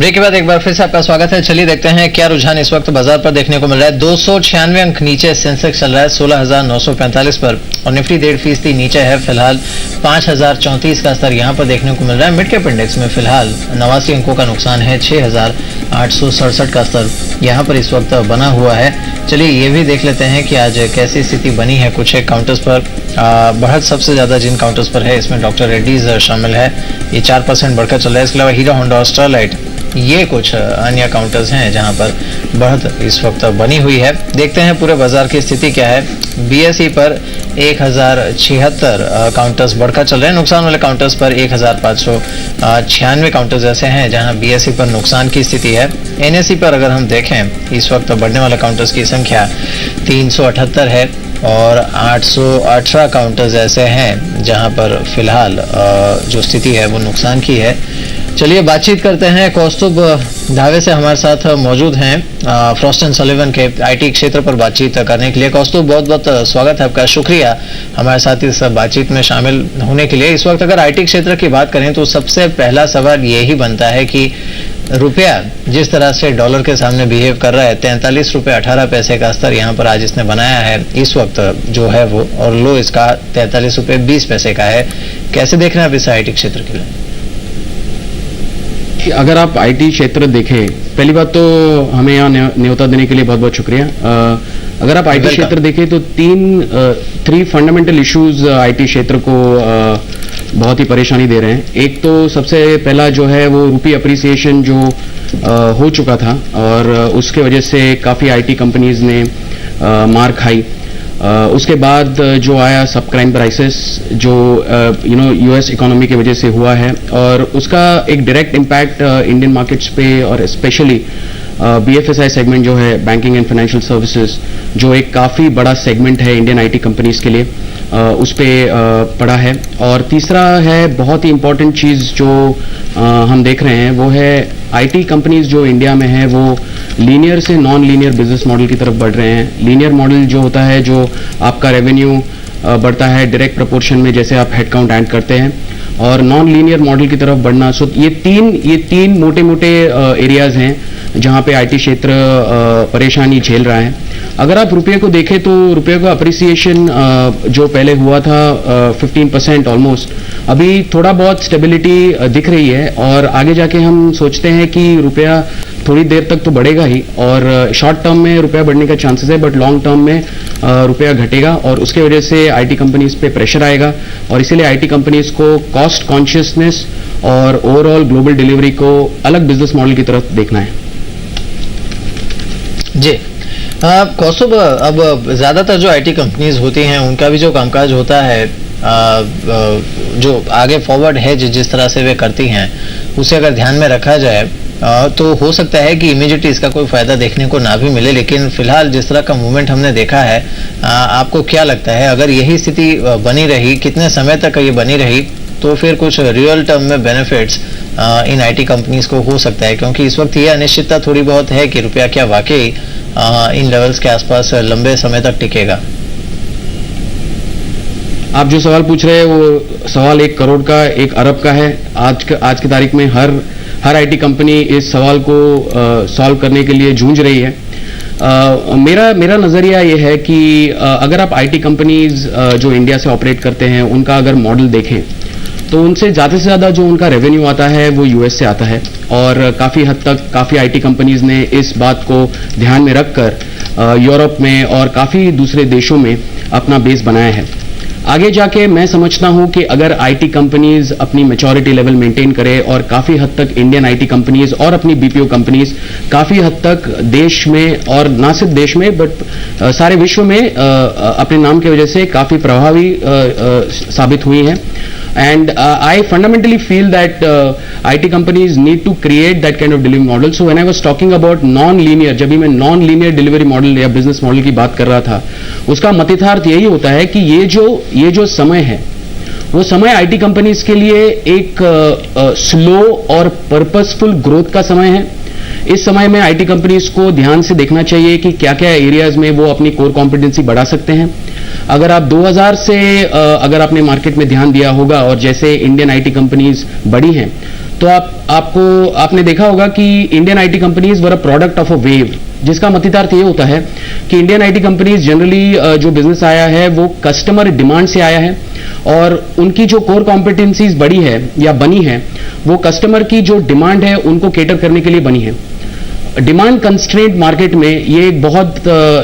Break के बाद एक बार फिर से आपका स्वागत है। चलिए देखते हैं क्या रुझान इस वक्त बाजार पर देखने को मिल रहा है। 296 अंक नीचे सेंसेक्स चल रहा है 16,945 पर और निफ्टी 1.5% नीचे है फिलहाल 5,034 का स्तर यहां पर देखने को मिल रहा है। मिड कैप इंडेक्स में फिलहाल 89 अंकों का नुकसान है, 6,867 का स्तर यहां पर इस वक्त बना हुआ है। चलिए ये भी देख लेते हैं कि आज कैसी स्थिति बनी है। कुछ एक काउंटर्स पर बढ़त सबसे ज्यादा जिन काउंटर्स पर है इसमें डॉक्टर रेड्डीज शामिल है, ये 4% बढ़कर चल रहा है। इसके अलावा हीरो होंडा, स्टरलाइट, ये कुछ अन्य काउंटर्स हैं जहां पर बढ़त इस वक्त बनी हुई है। देखते हैं पूरे बाजार की स्थिति क्या है। बीएसई पर 1,076 काउंटर्स बढ़कर चल रहे हैं। नुकसान वाले काउंटर्स पर 1,596 काउंटर्स ऐसे हैं जहां बीएसई पर नुकसान की स्थिति है। एनएसई पर अगर हम देखें इस वक्त बढ़ने वाले काउंटर्स की संख्या 378 है और 818 काउंटर्स ऐसे हैं जहां पर फिलहाल जो स्थिति है वो नुकसान की है। चलिए बातचीत करते हैं। कौस्तुभ धावे से हमारे साथ मौजूद हैं फ्रॉस्ट एंड सलिवन के आईटी क्षेत्र पर बातचीत करने के लिए। कौस्तुभ, बहुत बहुत स्वागत है आपका, शुक्रिया हमारे साथ इस बातचीत में शामिल होने के लिए। इस वक्त अगर आईटी क्षेत्र की बात करें तो सबसे पहला सवाल यही बनता है कि रुपया जिस तरह से डॉलर के सामने बिहेव कर रहा है, 43 रुपये 18 पैसे का स्तर यहाँ पर आज इसने बनाया है इस वक्त जो है वो, और लो इसका 43 रुपये 20 पैसे का है। कैसे देख रहे हैं आप इस आईटी क्षेत्र के लिए? अगर आप आईटी क्षेत्र देखें, पहली बात तो हमें यहाँ न्योता देने के लिए बहुत बहुत शुक्रिया। अगर आप आईटी क्षेत्र देखें तो थ्री फंडामेंटल इश्यूज आईटी क्षेत्र को बहुत ही परेशानी दे रहे हैं। एक तो सबसे पहला जो है वो रूपी अप्रिसिएशन जो हो चुका था और उसके वजह से काफ़ी आईटी कंपनीज ने मार खाई। उसके बाद जो आया सब क्राइम क्राइसिस जो यूएस इकोनॉमी की वजह से हुआ है और उसका एक डायरेक्ट इम्पैक्ट इंडियन मार्केट्स पे और स्पेशली बीएफएसआई सेगमेंट जो है बैंकिंग एंड फाइनेंशियल सर्विसेज जो एक काफ़ी बड़ा सेगमेंट है इंडियन आईटी कंपनीज के लिए, उस पर पड़ा है। और तीसरा है बहुत ही इंपॉर्टेंट चीज़ जो हम देख रहे हैं वो है आईटी कंपनीज जो इंडिया में है वो लीनियर से नॉन लीनियर बिजनेस मॉडल की तरफ बढ़ रहे हैं। लीनियर मॉडल जो होता है जो आपका रेवेन्यू बढ़ता है डायरेक्ट प्रोपोर्शन में जैसे आप हेडकाउंट ऐड करते हैं, और नॉन लीनियर मॉडल की तरफ बढ़ना। सो ये तीन मोटे मोटे एरियाज हैं जहां पे आईटी क्षेत्र परेशानी झेल रहा है। अगर आप रुपये को देखें तो रुपये का अप्रिसिएशन जो पहले हुआ था 15% ऑलमोस्ट, अभी थोड़ा बहुत स्टेबिलिटी दिख रही है और आगे जाके हम सोचते हैं कि रुपया थोड़ी देर तक तो बढ़ेगा ही और शॉर्ट टर्म में रुपया बढ़ने का चांसेस है, बट लॉन्ग टर्म में रुपया घटेगा और उसके वजह से आईटी कंपनीज पे प्रेशर आएगा और इसीलिए आईटी कंपनीज को कॉस्ट कॉन्शियसनेस और ओवरऑल ग्लोबल डिलीवरी को अलग बिजनेस मॉडल की तरफ देखना है। जी कौस्तुभ, अब ज्यादातर जो आईटी कंपनीज होती हैं उनका भी जो कामकाज होता है जो आगे फॉरवर्ड है जिस तरह से वे करती हैं उसे अगर ध्यान में रखा जाए तो हो सकता है कि इमीडिएटली इसका कोई फायदा देखने को ना भी मिले, लेकिन फिलहाल जिस तरह का मूवमेंट हमने देखा है, आपको क्या लगता है अगर यही स्थिति बनी रही, कितने समय तक ये बनी रही तो फिर कुछ रियल टर्म में बेनिफिट्स इन आईटी कंपनीज को हो सकता है? क्योंकि इस वक्त ये अनिश्चितता थोड़ी बहुत है कि रुपया क्या वाकई इन लेवल्स के आसपास लंबे समय तक टिकेगा। आप जो सवाल पूछ रहे हैं वो सवाल 1 करोड़ का 1 अरब का है। आज की तारीख में हर आईटी कंपनी इस सवाल को सॉल्व करने के लिए जूझ रही है। मेरा नज़रिया ये है कि अगर आप आईटी कंपनीज जो इंडिया से ऑपरेट करते हैं उनका अगर मॉडल देखें तो उनसे ज़्यादा से ज़्यादा जो उनका रेवेन्यू आता है वो यूएस से आता है और काफ़ी हद तक काफ़ी आईटी कंपनीज ने इस बात को ध्यान में रखकर यूरोप में और काफ़ी दूसरे देशों में अपना बेस बनाया है। आगे जाके मैं समझता हूं कि अगर आईटी कंपनीज अपनी मैच्योरिटी लेवल मेंटेन करे और काफ़ी हद तक इंडियन आईटी कंपनीज और अपनी बीपीओ कंपनीज काफ़ी हद तक देश में और ना सिर्फ देश में बट सारे विश्व में अपने नाम की वजह से काफ़ी प्रभावी साबित हुई हैं। And I fundamentally feel that IT companies need to create that kind of delivery model. So when I was talking about non-linear, जब भी मैं non-linear delivery model या business model की बात कर रहा था, उसका मतितार्थ यही होता है कि ये जो समय है वो समय आईटी कंपनीज के लिए एक स्लो और पर्पसफुल ग्रोथ का समय है। इस समय में आईटी कंपनीज को ध्यान से देखना चाहिए कि क्या क्या एरियाज में वो अपनी कोर कॉम्पिटेंसी बढ़ा सकते हैं। अगर आप 2000 से अगर आपने मार्केट में ध्यान दिया होगा और जैसे इंडियन आईटी कंपनीज बढ़ी हैं तो आपने देखा होगा कि Indian IT companies were a product of a wave, जिसका मतितार्थ ये होता है कि इंडियन आईटी कंपनीज जनरली जो बिजनेस आया है वो कस्टमर डिमांड से आया है, और उनकी जो कोर कॉम्पिटेंसीज बड़ी है या बनी है वो कस्टमर की जो डिमांड है उनको केटर करने के लिए बनी है। डिमांड कंस्ट्रेंट मार्केट में ये एक बहुत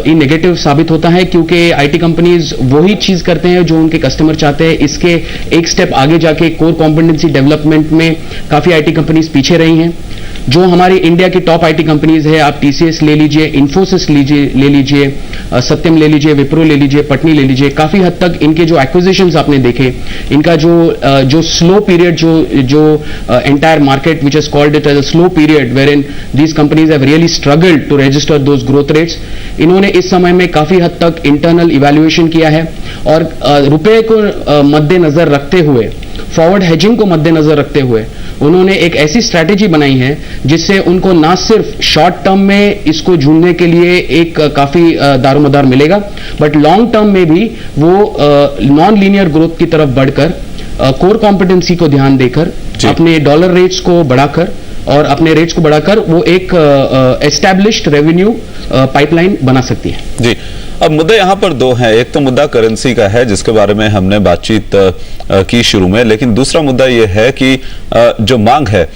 ही नेगेटिव साबित होता है, क्योंकि आईटी कंपनीज वही चीज करते हैं जो उनके कस्टमर चाहते हैं। इसके एक स्टेप आगे जाके कोर कॉम्पिटेंसी डेवलपमेंट में काफी आईटी कंपनीज पीछे रही हैं। जो हमारी इंडिया की टॉप आईटी कंपनीज है, आप टीसीएस ले लीजिए, इन्फोसिस ले लीजिए, सत्यम ले लीजिए, विप्रो ले लीजिए, पटनी ले लीजिए, काफी हद तक इनके जो एक्विजिशंस आपने देखे, इनका जो स्लो पीरियड जो entire market which is called it as a slow period where in these companies have really struggled to register those growth rates, इन्होंने इस समय में काफी हद तक इंटरनल इवैल्यूएशन किया है और रुपए को मद्देनजर रखते हुए, फॉरवर्ड हेजिंग को मद्देनजर रखते हुए उन्होंने एक ऐसी स्ट्रैटेजी बनाई है जिससे उनको ना सिर्फ शॉर्ट टर्म में इसको झूलने के लिए एक काफी दारोमदार मिलेगा, बट लॉन्ग टर्म में भी वो नॉन लीनियर ग्रोथ की तरफ बढ़कर कोर कॉम्पिटेंसी को ध्यान देकर अपने डॉलर रेट्स को बढ़ाकर और अपने रेट्स को बढ़ाकर वो एक एस्टैब्लिश्ड रेवेन्यू पाइपलाइन बना सकती है। जी, अब मुद्दे यहाँ पर दो हैं। एक तो मुद्दा करेंसी का है जिसके बारे में हमने बातचीत की शुरू में, लेकिन दूसरा मुद्दा यह है कि जो मांग है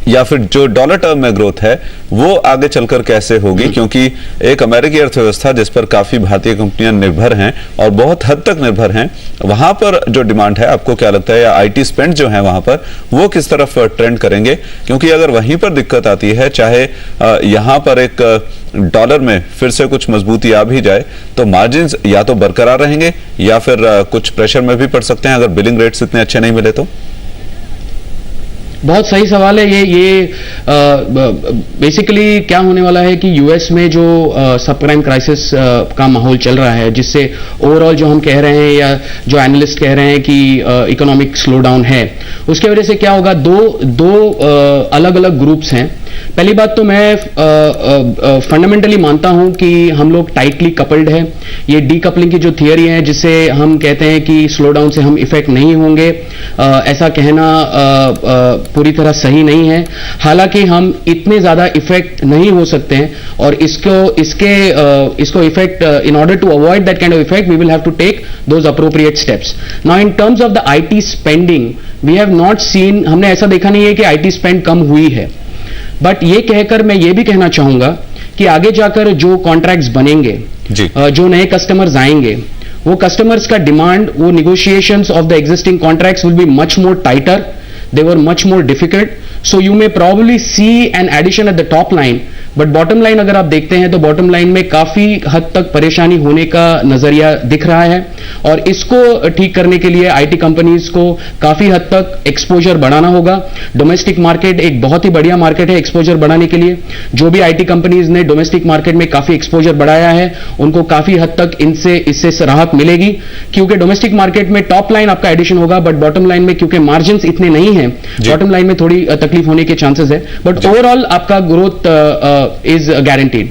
या फिर जो डॉलर टर्म में ग्रोथ है वो आगे चलकर कैसे होगी, क्योंकि एक अमेरिकी अर्थव्यवस्था जिस पर काफी भारतीय कंपनियां निर्भर हैं और बहुत हद तक निर्भर हैं, वहां पर जो डिमांड है, आपको क्या लगता है, या आईटी स्पेंड जो है वहां पर वो किस तरफ ट्रेंड करेंगे? क्योंकि अगर वहीं पर दिक्कत आती है, चाहे यहां पर एक डॉलर में फिर से कुछ मजबूती आ भी जाए, तो मार्जिन या तो बरकरार रहेंगे या फिर कुछ प्रेशर में भी पड़ सकते हैं अगर बिलिंग रेट्स इतने अच्छे नहीं मिले तो। बहुत सही सवाल है ये बेसिकली क्या होने वाला है कि यूएस में जो सब प्राइम क्राइसिस का माहौल चल रहा है, जिससे ओवरऑल जो हम कह रहे हैं या जो एनालिस्ट कह रहे हैं कि इकोनॉमिक स्लो डाउन है, उसके वजह से क्या होगा, दो अलग अलग ग्रुप्स हैं। पहली बात तो मैं फंडामेंटली मानता हूं कि हम लोग टाइटली कपल्ड है। ये डीकपलिंग की जो थियरी है जिससे हम कहते हैं कि स्लो डाउन से हम इफेक्ट नहीं होंगे, ऐसा कहना पूरी तरह सही नहीं है। हालांकि हम इतने ज्यादा इफेक्ट नहीं हो सकते हैं और इसको effect in order to avoid that kind of effect we will have to take those appropriate steps. Now in terms of the IT spending we have not seen, हमने ऐसा देखा नहीं है कि आईटी स्पेंड कम हुई है, बट ये कहकर मैं ये भी कहना चाहूंगा कि आगे जाकर जो कॉन्ट्रैक्ट्स बनेंगे, जो नए कस्टमर्स आएंगे, वो कस्टमर्स का डिमांड, वो negotiations of the existing contracts will be much more tighter, they were much more difficult, so you may probably see an addition at the top line, but bottom line अगर आप देखते हैं तो bottom line में काफी हद तक परेशानी होने का नजरिया दिख रहा है और इसको ठीक करने के लिए आईटी कंपनीज को काफी हद तक एक्सपोजर बढ़ाना होगा। डोमेस्टिक मार्केट एक बहुत ही बढ़िया मार्केट है एक्सपोजर बढ़ाने के लिए। जो भी आईटी कंपनीज ने डोमेस्टिक मार्केट में काफी एक्सपोजर बढ़ाया है उनको काफी हद तक इससे राहत मिलेगी, क्योंकि डोमेस्टिक मार्केट में टॉप लाइन आपका एडिशन होगा, बट बॉटम लाइन में क्योंकि मार्जिन इतने नहीं है, बॉटम लाइन में थोड़ी तकलीफ होने के चांसेस है, बट ओवरऑल आपका ग्रोथ इज गारंटीड।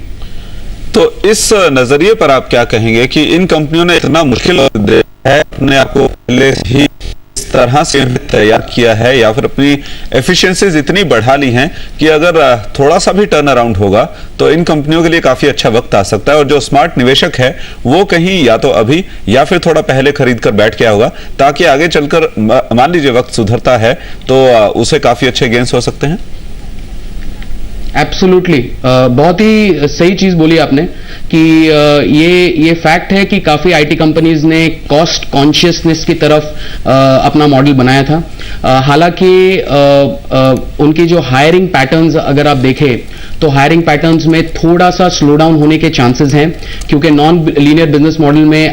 तो इस नजरिए पर आप क्या कहेंगे कि इन कंपनियों ने इतना मुश्किल है अपने आप को पहले ही इस तरह से तैयार किया है या फिर अपनी एफिशिएंसीज इतनी बढ़ा ली हैं कि अगर थोड़ा सा भी टर्न अराउंड होगा तो इन कंपनियों के लिए काफी अच्छा वक्त आ सकता है, और जो स्मार्ट निवेशक है वो कहीं या तो अभी या फिर थोड़ा पहले खरीद कर बैठ गया होगा, ताकि आगे चलकर मान लीजिए वक्त सुधरता है तो उसे काफी अच्छे गेन्स हो सकते हैं। एब्सोल्युटली, बहुत ही सही चीज बोली आपने कि ये फैक्ट है कि काफी आईटी कंपनीज ने कॉस्ट कॉन्शियसनेस की तरफ अपना मॉडल बनाया था। हालांकि उनकी जो हायरिंग पैटर्न्स अगर आप देखें तो हायरिंग पैटर्न्स में थोड़ा सा स्लो डाउन होने के चांसेस हैं, क्योंकि नॉन लीनियर बिजनेस मॉडल में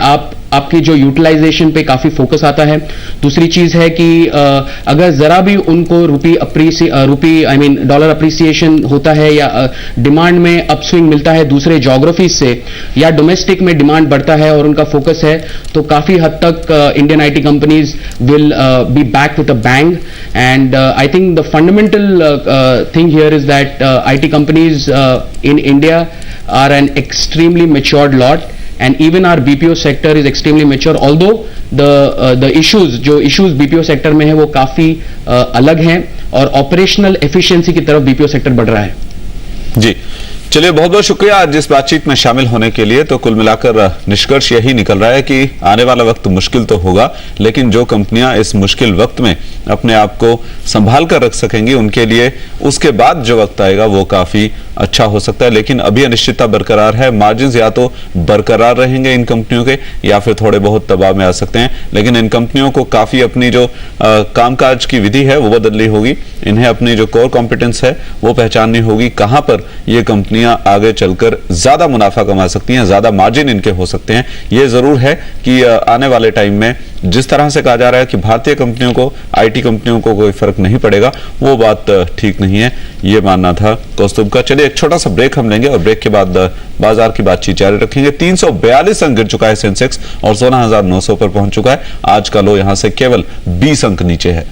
आपकी जो यूटिलाइजेशन पे काफी फोकस आता है। दूसरी चीज है कि अगर जरा भी उनको डॉलर अप्रिसिएशन होता है या डिमांड में अपस्विंग मिलता है दूसरे ज्योग्राफी से या डोमेस्टिक में डिमांड बढ़ता है और उनका फोकस है, तो काफी हद तक Indian IT companies will be back with a bang. And I think the fundamental thing here is that IT companies in India are an extremely matured lot, and even our BPO sector is extremely mature, although the issues BPO sector में है वो काफी अलग हैं और operational efficiency की तरफ BPO sector बढ़ रहा है। जी, चलिए बहुत बहुत शुक्रिया आज इस बातचीत में शामिल होने के लिए। तो कुल मिलाकर निष्कर्ष यही निकल रहा है कि आने वाला वक्त मुश्किल तो होगा, लेकिन जो कंपनियां इस मुश्किल वक्त में अपने आप को संभाल कर रख सकेंगी उनके लिए उसके बाद जो वक्त आएगा वो काफी अच्छा हो सकता है। लेकिन अभी अनिश्चितता बरकरार है, मार्जिन या तो बरकरार रहेंगे इन कंपनियों के या फिर थोड़े बहुत दबाव में आ सकते हैं। लेकिन इन कंपनियों को काफी अपनी जो कामकाज की विधि है वो बदलनी होगी, इन्हें अपनी जो कोर कॉम्पिटेंस है वो पहचाननी होगी, कहां पर ये कंपनियां आगे चलकर ज्यादा मुनाफा कमा सकती हैं, ज्यादा मार्जिन इनके हो सकते हैं। ये जरूर है कि आने वाले टाइम में जिस तरह से कहा जा रहा है कि भारतीय कंपनियों को, आईटी कंपनियों को कोई फर्क नहीं पड़ेगा, वो बात ठीक नहीं है, ये मानना था कौस्तुभ का। चलिए एक छोटा सा ब्रेक हम लेंगे और ब्रेक के बाद बाजार की बातचीत जारी रखेंगे। 342 अंक गिर चुका है सेंसेक्स और 16,900 पर पहुंच चुका है। आज का लो यहां से केवल 20 अंक नीचे है।